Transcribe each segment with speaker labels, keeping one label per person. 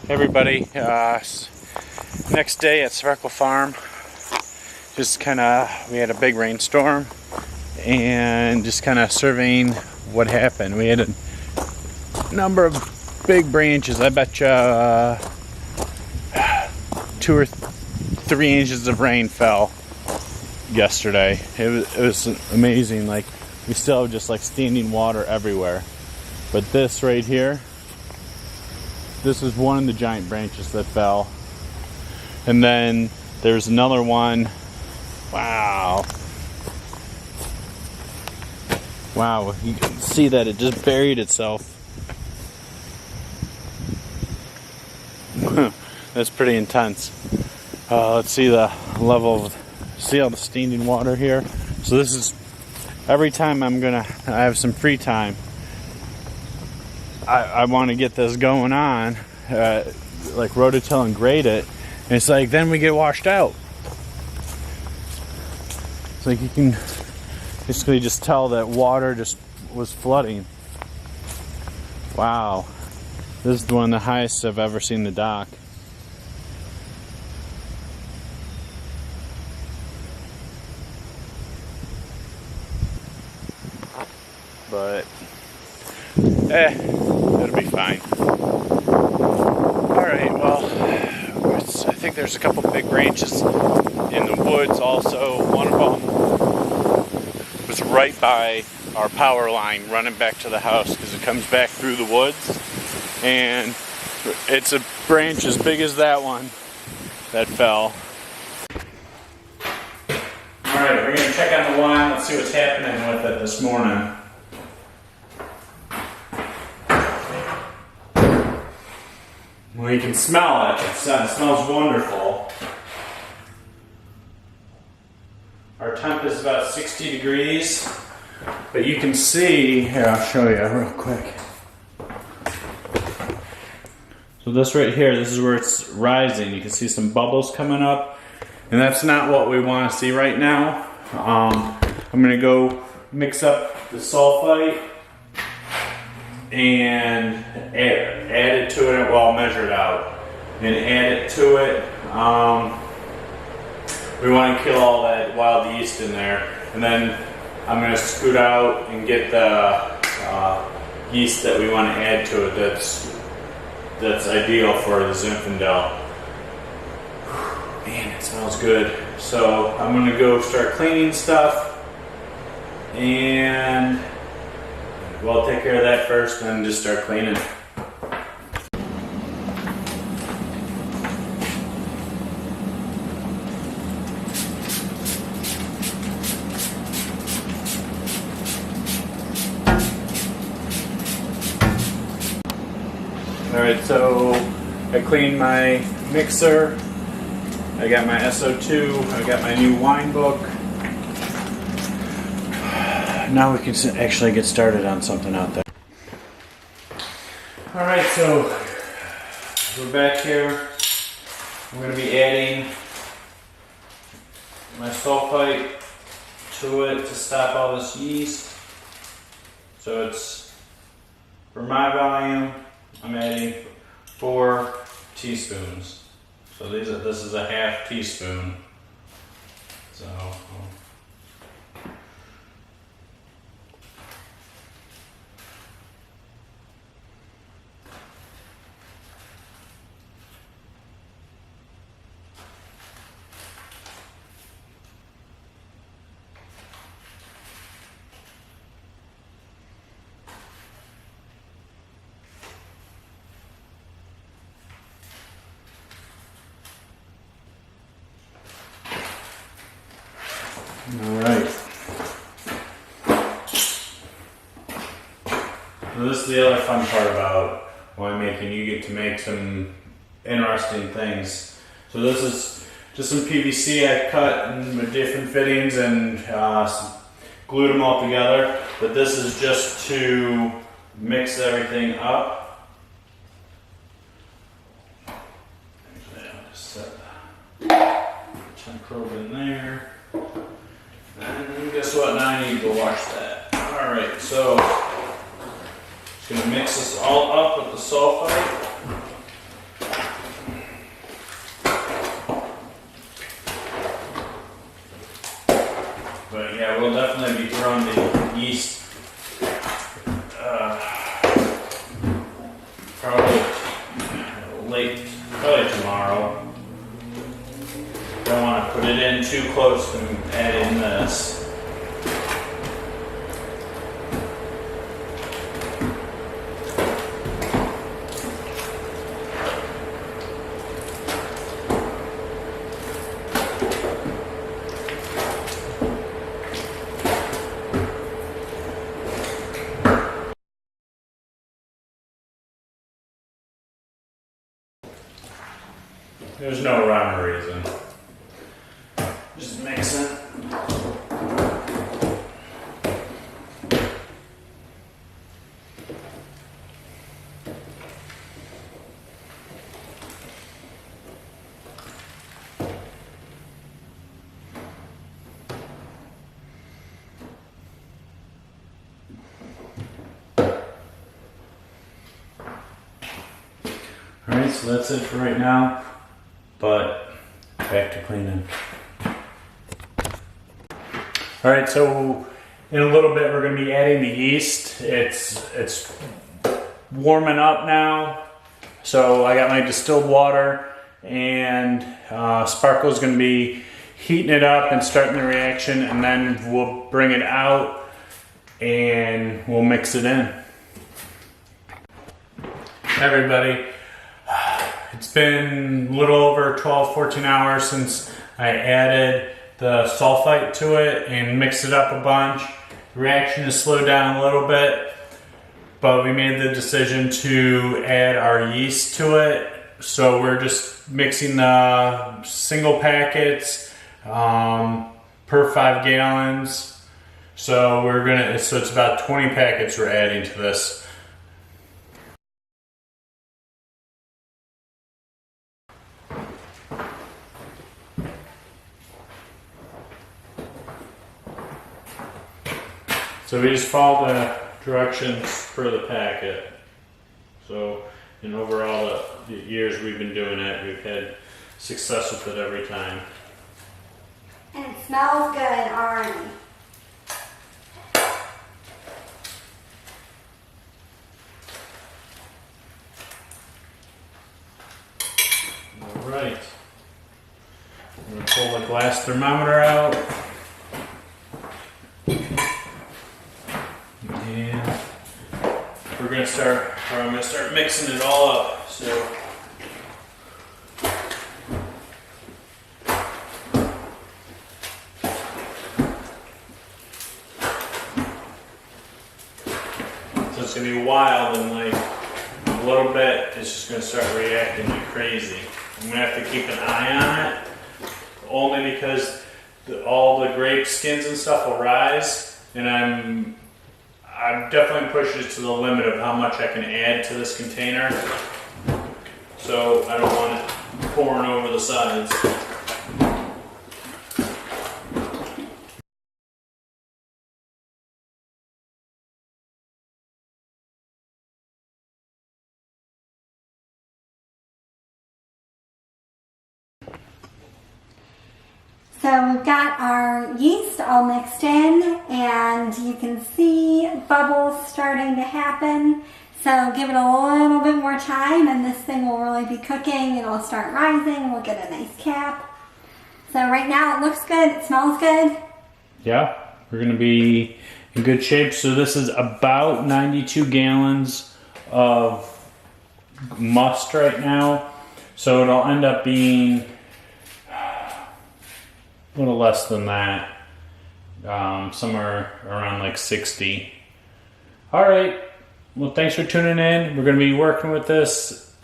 Speaker 1: Hey everybody, next day at Sparkle Farm, just kind of, we had a big rainstorm and just kind of surveying what happened. We had a number of big branches. I bet you 2 or 3 inches of rain fell yesterday. It was amazing. Like, we still have just like standing water everywhere. But this right here, this is one of the giant branches that fell. And then there's another one. Wow. Wow, you can see that it just buried itself. That's pretty intense. Let's see the level of, see all the standing water here. So this is, every time I have some free time, I want to get this going on, like rototill and grade it, and it's like then we get washed out. It's like you can basically just tell that water just was flooding. Wow, this is one of the highest I've ever seen the dock. But it'll be fine. Alright, well, I think there's a couple big branches in the woods also. One of them was right by our power line running back to the house because it comes back through the woods. And it's a branch as big as that one that fell. Alright, we're going to check on the wine. Let's see what's happening with it this morning. Well, you can smell it. It smells wonderful. Our temp is about 60 degrees, but you can see, here I'll show you real quick. So this right here, this is where it's rising. You can see some bubbles coming up, and that's not what we want to see right now. I'm going to go mix up the sulfite and add it to it, well, measure it out and add it to it. We want to kill all that wild yeast in there, and then I'm going to scoot out and get the yeast that we want to add to it that's ideal for the Zinfandel. Man, it smells good. So I'm going to go start cleaning stuff, and well, take care of that first, and then just start cleaning. Alright, so I cleaned my mixer, I got my SO2, I got my new wine book. Now we can actually get started on something out there. Alright, so we're back here. I'm going to be adding my sulfite to it to stop all this yeast. So it's, for my volume, I'm adding 4 teaspoons. So this is a half teaspoon. So alright. So this is the other fun part about winemaking. You get to make some interesting things. So this is just some PVC I cut with different fittings and glued them all together. But this is just to mix everything up. Actually, I'll just set the probe in there. And guess what? Now I need to wash that. Alright, so just going to mix this all up with the sulfite. late, probably tomorrow. Don't want to put it in too close to add in this. There's no rhyme or reason. Just mix it. Alright, so that's it for right now. But back to cleaning. All right, so in a little bit we're going to be adding the yeast. It's warming up now, so I got my distilled water, and Sparkle's going to be heating it up and starting the reaction, and then we'll bring it out and we'll mix it in. Hey everybody. It's been a little over 12-14 hours since I added the sulfite to it and mixed it up a bunch. The reaction has slowed down a little bit, but we made the decision to add our yeast to it. So we're just mixing the single packets per 5 gallons. So it's about 20 packets we're adding to this. So we just follow the directions for the packet. So in overall the years we've been doing it, we've had success with it every time.
Speaker 2: And it smells good already.
Speaker 1: Alright. I'm going to pull the glass thermometer out. And I'm going to start mixing it all up. So it's going to be wild, and like a little bit it's just going to start reacting like crazy. I'm going to have to keep an eye on it, only because all the grape skins and stuff will rise, and I'm definitely pushing it to the limit of how much I can add to this container. So I don't want it pouring over the sides.
Speaker 2: So we've got our yeast all mixed in, and you can see bubbles starting to happen. So give it a little bit more time and this thing will really be cooking. It'll start rising, we'll get a nice cap. So right now it looks good, it smells good.
Speaker 1: Yeah, we're going to be in good shape. So this is about 92 gallons of must right now. So it'll end up being a little less than that, somewhere around like 60. All right, well, thanks for tuning in. We're going to be working with this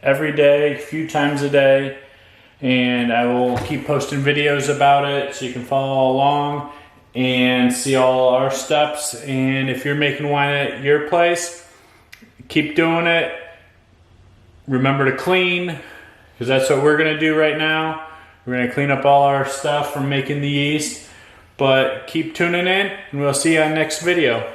Speaker 1: every day, a few times a day, and I will keep posting videos about it so you can follow along and see all our steps. And if you're making wine at your place, keep doing it. Remember to clean, because that's what we're going to do right now. We're going to clean up all our stuff from making the yeast. But keep tuning in, and we'll see you on the next video.